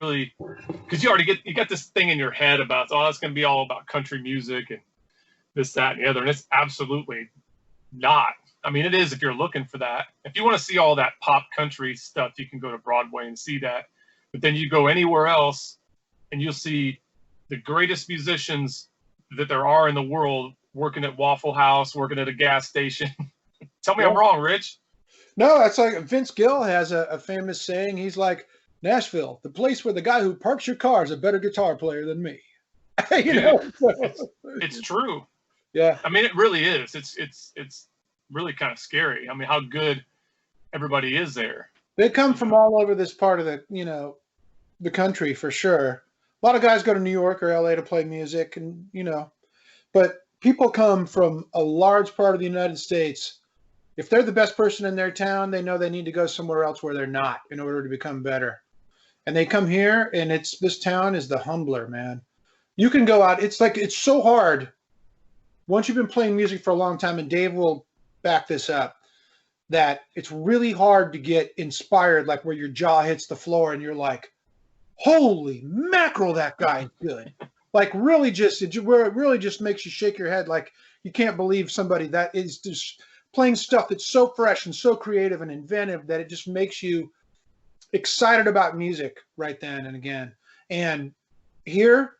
really, because you got this thing in your head about, oh, it's going to be all about country music and this, that, and the other, and it's absolutely not. I mean, it is if you're looking for that. If you want to see all that pop country stuff, you can go to Broadway and see that. But then you go anywhere else, and you'll see the greatest musicians that there are in the world working at Waffle House, working at a gas station. Tell me I'm wrong, Rich. No, that's like Vince Gill has a famous saying. He's like, Nashville, the place where the guy who parks your car is a better guitar player than me. You know? It's true. Yeah. I mean, it really is. It's really kind of scary. I mean, how good everybody is there. They come from all over this part of the country for sure. A lot of guys go to New York or LA to play music, and but people come from a large part of the United States. If they're the best person in their town, they know they need to go somewhere else where they're not in order to become better. And they come here, and this town is the humbler, man. You can go out. It's so hard. Once you've been playing music for a long time, and Dave will back this up, that it's really hard to get inspired, like where your jaw hits the floor and you're like, holy mackerel, that guy's good. Like really where it really just makes you shake your head, like you can't believe somebody that is just playing stuff that's so fresh and so creative and inventive that it just makes you excited about music right then and again. And here,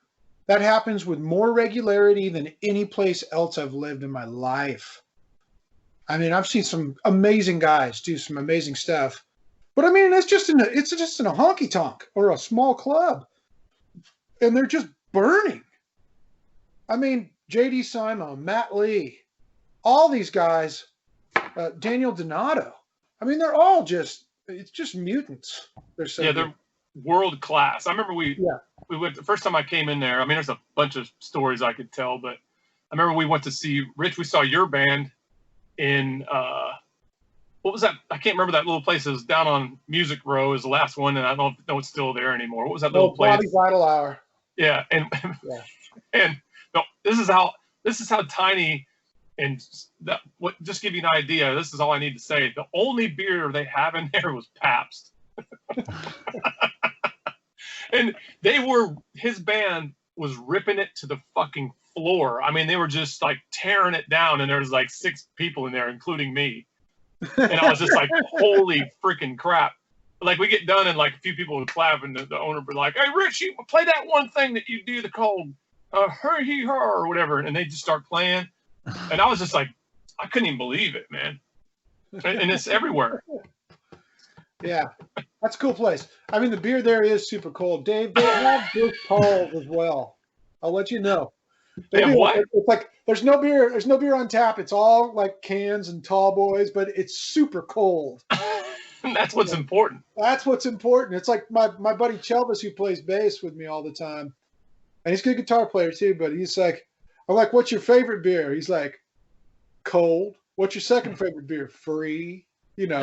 that happens with more regularity than any place else I've lived in my life. I mean, I've seen some amazing guys do some amazing stuff, but I mean, it's just in a honky tonk or a small club, and they're just burning. I mean, J.D. Simon, Matt Lee, all these guys, Daniel Donato. I mean, they're all it's just mutants. They're world class. I remember we went the first time I came in there. I mean, there's a bunch of stories I could tell, but I remember we went to see Rich. We saw your band in what was that? I can't remember that little place. It was down on Music Row is the last one, and I don't know it's still there anymore. What was that little place? Bobby's Idle Hour. Yeah, and no, this is how tiny, and that what just give you an idea. This is all I need to say. The only beer they have in there was Pabst, and his band was ripping it to the fucking floor. I mean, they were just like tearing it down, and there was like 6 people in there, including me. And I was just like, holy freaking crap. Like we get done and like a few people would clap, and the owner would be like, hey, Rich, you play that one thing that you do, the called hee-hee-ha or whatever. And they just start playing. And I was just like, I couldn't even believe it, man. And it's everywhere. Yeah, that's a cool place. I mean, the beer there is super cold. Dave, they have Bush Tolls as well. I'll let you know. What? It's like there's no beer on tap. It's all like cans and tall boys, but it's super cold. That's what's important. That's what's important. It's like my buddy Chelvis, who plays bass with me all the time, and he's a good guitar player too. But he's like, I'm like, what's your favorite beer? He's like, cold. What's your second favorite beer? Free. You know.